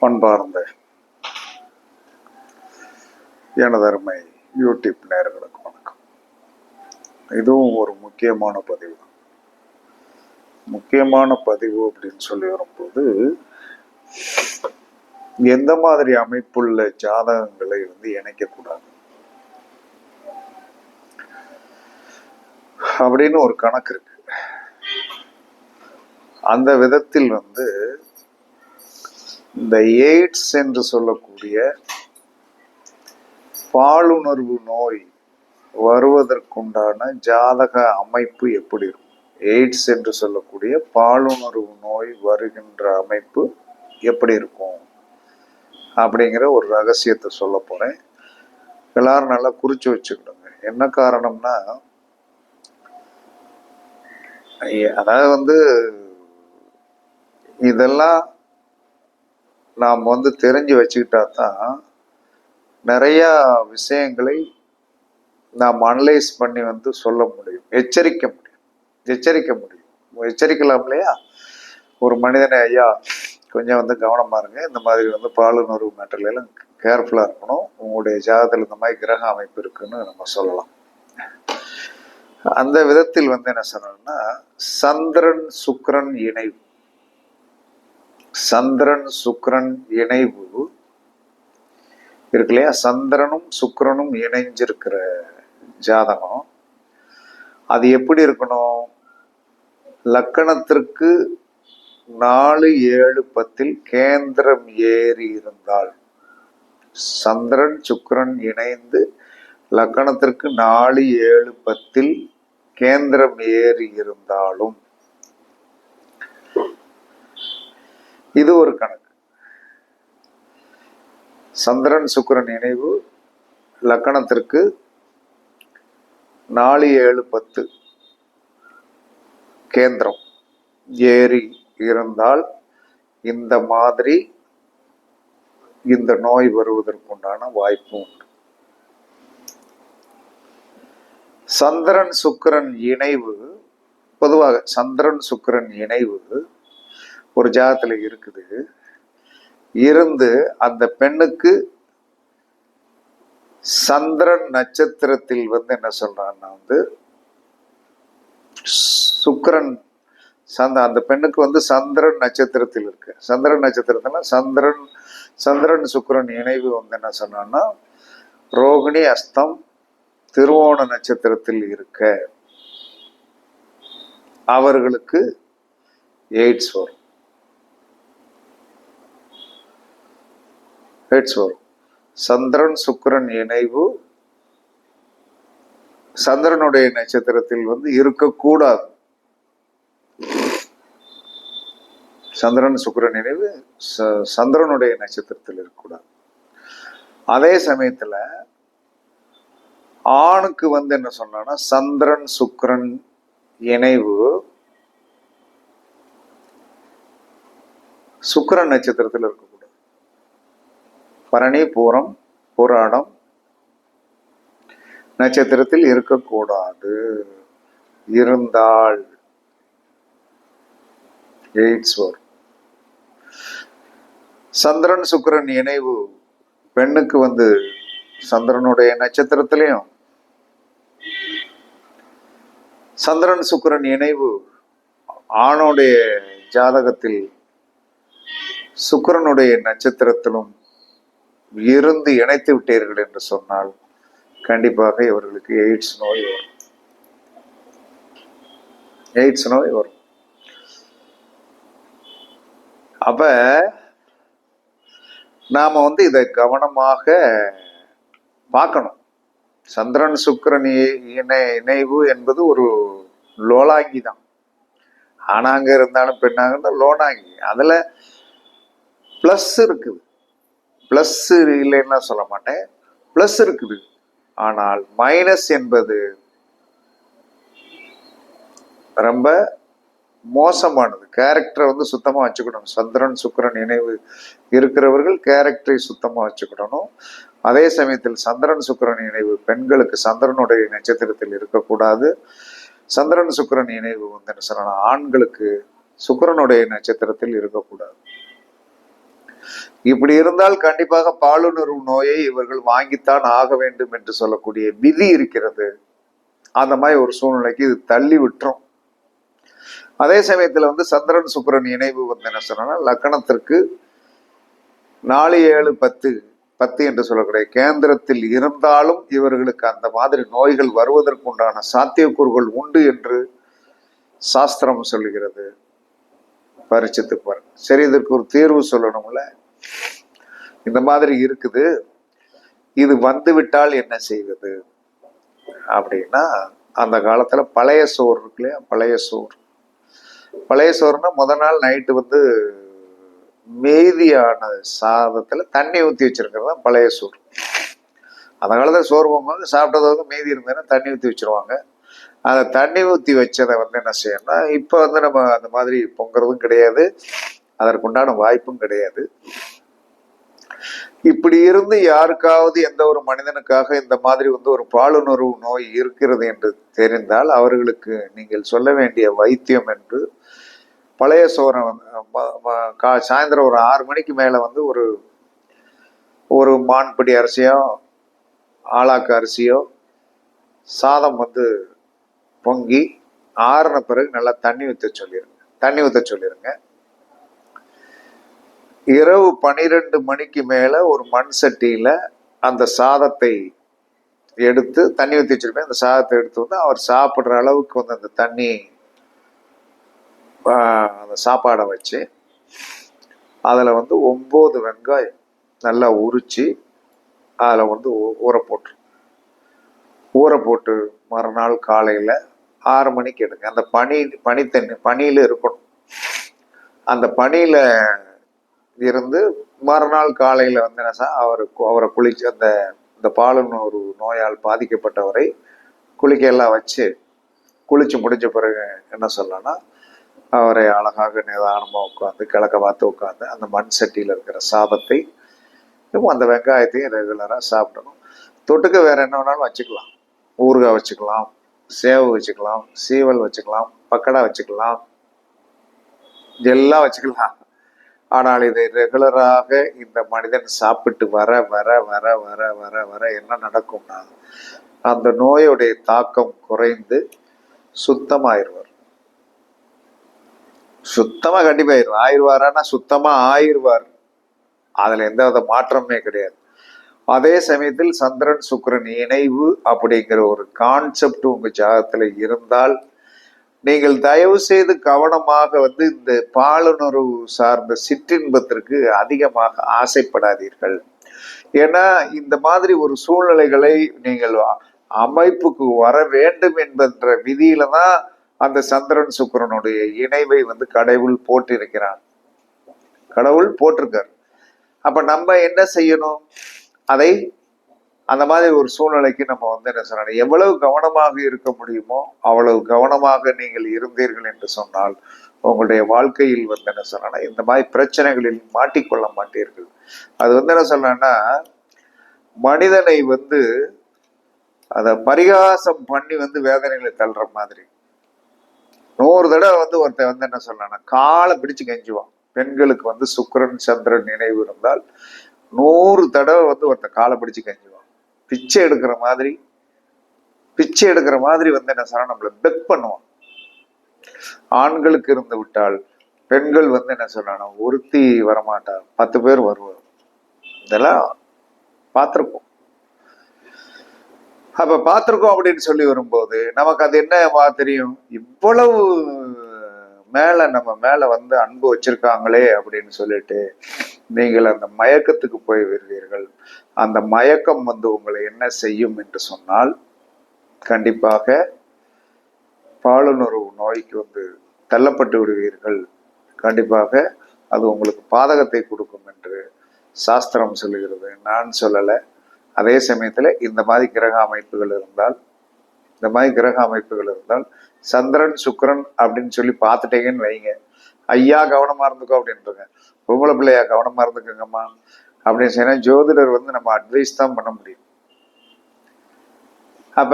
பண்பார்ந்த எனதருமை யூடியூப் நேயர்களுக்கு வணக்கம். இதுவும் ஒரு முக்கியமான பதிவு. முக்கியமான பதிவு அப்படின்னு சொல்லி வரும்போது, எந்த மாதிரி அமைப்புள்ள ஜாதகங்களை இணைக்கக்கூடாது அப்படின்னு ஒரு கணக்கு இருக்கு. அந்த விதத்தில் இந்த எய்ட்ஸ் என்று சொல்லக்கூடிய பாலுணர்வு நோய் வருவதற்குண்டான ஜாதக அமைப்பு எப்படி இருக்கும்? எய்ட்ஸ் என்று சொல்லக்கூடிய பாலுணர்வு நோய் வருகின்ற அமைப்பு எப்படி இருக்கும் அப்படிங்கிற ஒரு ரகசியத்தை சொல்ல போறேன். எல்லாரும் நல்லா குறிச்சு வச்சுக்கிடுங்க. என்ன காரணம்னா, அதாவது இதெல்லாம் நாம் தெரிஞ்சு வச்சுக்கிட்டா தான் நிறைய விஷயங்களை நாம் அனலைஸ் பண்ணி சொல்ல முடியும், எச்சரிக்க முடியும். எச்சரிக்கலாம் இல்லையா? ஒரு மனிதனை, ஐயா கொஞ்சம் கவனமா இருங்க, இந்த மாதிரி பாலுணர்வு மேட்டர்ல கேர்ஃபுல்லா இருக்கணும், உங்களுடைய ஜாதகத்தில் இந்த மாதிரி கிரக அமைப்பு இருக்குன்னு நம்ம சொல்லலாம். அந்த விதத்தில் என்ன சொன்னா, சந்திரன் சுக்கிரன் இணைவு, சந்திரன் சுக்கிரன் இணைவு இருக்கு இல்லையா? சந்திரனும் சுக்கிரனும் இணைஞ்சிருக்கிற ஜாதகம் அது எப்படி இருக்கணும்? லக்கணத்திற்கு 4, 7, 10 கேந்திரம் ஏறி இருந்தால், சந்திரன் சுக்கிரன் இணைந்து லக்கணத்திற்கு 4, 7, 10 கேந்திரம் ஏறி இருந்தாலும் இது ஒரு கணக்கு. சந்திரன் சுக்கிரன் இணைவு லக்கணத்திற்கு 4, 7, 10 கேந்திரம் ஏறி இருந்தால் இந்த மாதிரி இந்த நோய் வருவதற்குண்டான வாய்ப்பு உண்டு. சந்திரன் சுக்கிரன் இணைவு, பொதுவாக சந்திரன் சுக்கிரன் இணைவு ஒரு ஜாதகத்துல இருக்குது, இருந்து அந்த பெண்ணுக்கு சந்திரன் நட்சத்திரத்தில் என்ன சொல்றான்னா, சுக்கிரன் அந்த பெண்ணுக்கு சந்திரன் நட்சத்திரத்தில் இருக்கு. சந்திரன் நட்சத்திரத்துல சந்திரன் சுக்கிரன் இணைவு என்ன சொன்னான்னா, ரோகிணி அஸ்தம் திருவோண நட்சத்திரத்தில் இருக்க அவர்களுக்கு எய்ட்ஸ் வரும். சந்திரன் சுக்கிரன் இணைவு சந்திரனுடைய நட்சத்திரத்தில் இருக்கக்கூடாது. சந்திரன் சுக்கிரன் இணைவு சந்திரனுடைய நட்சத்திரத்தில் இருக்கக்கூடாது. அதே சமயத்துல ஆணுக்கு என்ன சொன்னா, சந்திரன் சுக்கிரன் இணைவு சுக்கிரன் நட்சத்திரத்தில் இருக்கக்கூடாது. பரணி பூரம் பூராடம் நட்சத்திரத்தில் இருக்கக்கூடாது. இருந்தால் எய்ட்ஸ் வரும். சந்திரன் சுக்கிரன் இணைவு பெண்ணுக்கு சந்திரனுடைய நட்சத்திரத்திலையும், சந்திரன் சுக்கிரன் இணைவு ஆணுடைய ஜாதகத்தில் சுக்கிரனுடைய நட்சத்திரத்திலும் இருந்து இணைத்து விட்டீர்கள் என்று சொன்னால் கண்டிப்பாக இவர்களுக்கு எய்ட்ஸ் நோய் வரும். எய்ட்ஸ் நோய் வரும். அப்ப நாம இதை கவனமாக பார்க்கணும். சந்திரன் சுக்கிரன் இணைவு என்பது ஒரு லோலாங்கி தான். ஆணாங்க இருந்தாலும் பெண்ணாங்க இருந்தாலும் லோனாங்கி. அதுல பிளஸ் இருக்குது, பிளஸ் இல்லைன்னா சொல்ல மாட்டேன், பிளஸ் இருக்குது. ஆனால் மைனஸ் என்பது ரொம்ப மோசமானது. கேரக்டரை சுத்தமா வச்சுக்கணும். சந்திரன் சுக்கிரன் இணைவு இருக்கிறவர்கள் கேரக்டரை சுத்தமா வச்சுக்கிடணும். அதே சமயத்தில் சந்திரன் சுக்கிரன் இணைவு பெண்களுக்கு சந்திரனுடைய நட்சத்திரத்தில் இருக்கக்கூடாது. சந்திரன் சுக்கிரன் இணைவு என்ன சொல்லணும், ஆண்களுக்கு சுக்கிரனுடைய நட்சத்திரத்தில் இருக்கக்கூடாது. இப்படி இருந்தால் கண்டிப்பாக பாலுணர்வு நோயை இவர்கள் வாங்கித்தான் ஆக வேண்டும் என்று சொல்லக்கூடிய விதி இருக்கிறது. அந்த மாதிரி ஒரு சூழ்நிலைக்கு இது தள்ளி விட்டுரும். அதே சமயத்துல வந்து சந்திரன் சுக்கிரன் இணைவு வந்து என்ன சொன்னா, லக்கணத்திற்கு 4, 7, 10 என்று சொல்லக்கூடிய கேந்திரத்தில் இருந்தாலும் இவர்களுக்கு அந்த மாதிரி நோய்கள் வருவதற்கு உண்டான சாத்தியக்கூறுகள் உண்டு என்று சாஸ்திரம் சொல்லுகிறது. பரிட்சத்து பாருங்க. சரி, இதற்கு ஒரு தீர்வு சொல்லணும்ல. இந்த மாதிரி இருக்குது, இது வந்து விட்டால் என்ன செய்வது அப்படின்னா, அந்த காலத்துல பழைய சோறு இருக்கு இல்லையா, பழைய சோறுனா முதல் நாள் நைட்டு வந்து மீதியான சாதத்துல தண்ணி ஊற்றி வச்சிருக்கிறது தான் பழைய சோறு. அந்த காலத்துல சோறு போகும்போது சாப்பிட்டது வந்து மீதி இருந்ததுன்னா தண்ணி ஊற்றி வச்சிருவாங்க. அந்த தண்ணி ஊற்றி வச்சதை வந்து என்ன செய்யணும்னா, இப்போ வந்து நம்ம அந்த மாதிரி பொங்குறதும் கிடையாது, அதற்குண்டான வாய்ப்பும் கிடையாது. இப்படி இருந்து யாருக்காவது எந்த ஒரு மனிதனுக்காக இந்த மாதிரி வந்து ஒரு பாலுணர்வு நோய் இருக்கிறது என்று தெரிந்தால் அவர்களுக்கு நீங்கள் சொல்ல வேண்டிய வைத்தியம் என்று பழைய சோறை சாயந்தரம் ஒரு 6 மணிக்கு மேல வந்து ஒரு மான்படி அரிசியோ ஆளாக்கு அரிசியோ சாதம் வந்து பொங்கி ஆறின பிறகு நல்லா தண்ணி ஊற்ற சொல்லிருங்க. இரவு 12 மணிக்கு மேல ஒரு மண் சட்டியில அந்த சாதத்தை எடுத்து, தண்ணி ஊற்றி வச்சிருப்பேன், அந்த சாதத்தை எடுத்து வந்து அவர் சாப்பிட்ற அளவுக்கு வந்து அந்த தண்ணி அந்த சாப்பாடை வச்சு அதில் வந்து 9 வெங்காயம் நல்லா உரிச்சு அதில் வந்து ஊற போட்டு மறுநாள் காலையில் 6 மணிக்கு எடுங்க. அந்த பனியில் இருக்கணும். அந்த பனியில் இருந்து மறுநாள் காலையில் வந்து என்ன அவரை குளிச்சு இந்த பாலுணர்வு நோயால் பாதிக்கப்பட்டவரை குளிக்கெல்லாம் வச்சு குளிச்சு முடிஞ்ச பிறகு என்ன சொல்லலாம்னா, அவரை அழகாக நிதானமாக உட்காந்து கிழக்க பார்த்து உட்காந்து அந்த மண் சட்டியில் இருக்கிற சாதத்தை அந்த வெங்காயத்தையும் ரெகுலராக சாப்பிடணும். தொட்டுக்க வேற என்ன வேணாலும் வச்சுக்கலாம். ஊறுகாய் வச்சுக்கலாம், சேவு வச்சுக்கலாம், சீவல் வச்சுக்கலாம், பக்கடா வச்சுக்கலாம், எல்லாம் வச்சுக்கலாம். ஆனால் இதை ரெகுலராக இந்த மனிதன் சாப்பிட்டு வர வர வர வர வர வர என்ன நடக்கும்னா, அந்த நோயுடைய தாக்கம் குறைந்து சுத்தமாயிருவார். சுத்தமா கண்டிப்பா ஆயிடுவாரான்னா சுத்தமா ஆயிடுவார். அதுல எந்த வித மாற்றமே கிடையாது. அதே சமயத்தில் சந்திரன் சுக்கிரன் இணைவு அப்படிங்கிற ஒரு கான்செப்ட் உங்க ஜாதகத்துல இருந்தால் நீங்கள் தயவு செய்து கவனமாக வந்து இந்த பாலுணர்வு சார்ந்த சிற்றின்பத்திற்கு அதிகமாக ஆசைப்படாதீர்கள். ஏன்னா இந்த மாதிரி ஒரு சூழ்நிலைகளை நீங்கள் அமைப்புக்கு வர வேண்டும் என்கின்ற விதியில தான் அந்த சந்திரன் சுக்கிரனுடைய இணைவை வந்து கடவுள் போட்டிருக்கார். அப்ப நம்ம என்ன செய்யணும்? அதை அந்த மாதிரி ஒரு சூழ்நிலைக்கு நம்ம வந்து என்ன சொன்ன, எவ்வளவு கவனமாக இருக்க முடியுமோ அவ்வளவு கவனமாக நீங்கள் இருந்தீர்கள் என்று சொன்னால் உங்களுடைய வாழ்க்கையில் வந்து என்ன சொன்னா, இந்த மாதிரி பிரச்சனைகளில் மாட்டிக்கொள்ள மாட்டீர்கள். அது வந்து என்ன சொன்னா, மனிதனை வந்து அதை பரிகாசம் பண்ணி வந்து வேதனைகளை தள்ளுற மாதிரி 100 தடவை வந்து ஒருத்தன் வந்து என்ன சொல்லனா காலை பிடிச்சு கெஞ்சுவான். பெண்களுக்கு வந்து சுக்கிரன் சந்திரன் நினைவு இருந்தால் 100 தடவை வந்து ஒருத்தன் காலை பிடிச்சு கெஞ்சுவான். பிச்சை எடுக்கிற மாதிரி வந்து என்ன சொன்னா நம்மள பெக் பண்ணுவான். ஆண்களுக்கு இருந்து விட்டால் பெண்கள் வந்து என்ன சொன்னா ஒருத்தி வரமாட்டா, 10 பேர் வருவார். இதெல்லாம் பார்த்திருப்போம். அப்ப பார்த்திருக்கோம் அப்படின்னு சொல்லி வரும்போது நமக்கு அது என்ன தெரியும், இவ்வளவு நம்ம மேல வந்து அன்பு வச்சிருக்காங்களே அப்படின்னு சொல்லிட்டு நீங்கள் அந்த மயக்கத்துக்கு போய் வருவீர்கள். அந்த மயக்கம் வந்து உங்களை என்ன செய்யும் என்று சொன்னால், கண்டிப்பாக பாலுணர்வு நோய்க்கு வந்து தள்ளப்பட்டு விடுவீர்கள். கண்டிப்பாக அது உங்களுக்கு பாதகத்தை கொடுக்கும் என்று சாஸ்திரம் சொல்லுகிறது, நான் சொல்லலை. அதே சமயத்துல இந்த மாதிரி கிரக அமைப்புகள் இருந்தால் சந்திரன் சுக்கிரன் அப்படின்னு சொல்லி பார்த்துட்டீங்கன்னு வைங்க, ஐயா கவனமா இருந்துக்கோ அப்படின்ட்டுருங்க, பொம்பளை பிள்ளையா கவனமா இருந்துக்கங்கம்மா அப்படின்னு சொன்னா ஜோதிடர் வந்து நம்ம அட்வைஸ் தான் பண்ண முடியும். அப்ப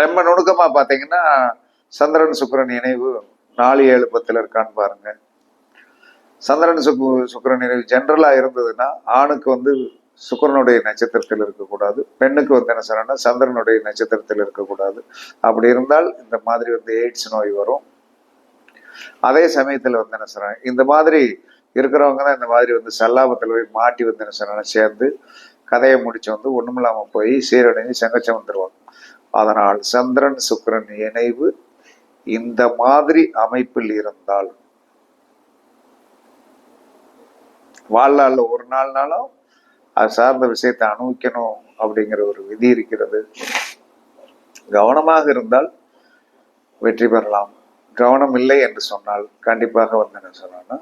ரொம்ப நுணுக்கமா பாத்தீங்கன்னா சந்திரன் சுக்கிரன் இணைவு 4, 7, 10 இருக்கான்னு பாருங்க. சந்திரன் சுக்கிரன் இணைவு ஜென்ரலாக இருந்ததுன்னா ஆணுக்கு வந்து சுக்கிரனுடைய நட்சத்திரத்தில் இருக்கக்கூடாது, பெண்ணுக்கு வந்து என்ன சொன்னா சந்திரனுடைய நட்சத்திரத்தில் இருக்கக்கூடாது. அப்படி இருந்தால் இந்த மாதிரி வந்து எய்ட்ஸ் நோய் வரும். அதே சமயத்தில் வந்து என்ன சொல்றாங்க, இந்த மாதிரி இருக்கிறவங்க தான் இந்த மாதிரி வந்து சல்லாபத்தில் போய் மாட்டி வந்து என்ன சொன்னா சேர்ந்து கதையை முடிச்சு வந்து ஒண்ணுமில்லாம போய் சீரடைஞ்சு செங்கச்சம் வந்துருவாங்க. அதனால் சந்திரன் சுக்கிரன் இணைவு இந்த மாதிரி அமைப்பில் இருந்தால் வாழ்நாளில் ஒரு நாள்னாலும் அது சார்ந்த விஷயத்தை அனுபவிக்கணும் அப்படிங்கிற ஒரு விதி இருக்கிறது. கவனமாக இருந்தால் வெற்றி பெறலாம். கவனம் இல்லை என்று சொன்னால் கண்டிப்பாக வந்து என்ன சொன்னா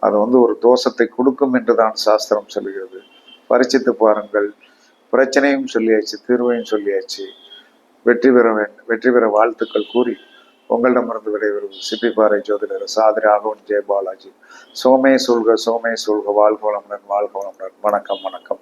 அது வந்து ஒரு தோஷத்தை கொடுக்கும் என்றுதான் சாஸ்திரம் சொல்லுகிறது. பரிச்சித்து பாருங்கள். பிரச்சனையும் சொல்லியாச்சு, தீர்வையும் சொல்லியாச்சு. வெற்றி பெற வாழ்த்துக்கள் கூறி உங்களிடமிருந்து விடைபெறுவது சிப்பிப்பாறை ஜோதிடர் சாதிரி ராகவன் ஜெயபாலாஜி. சோமே சூழ்க வாழ்க வளமுடன். வணக்கம்.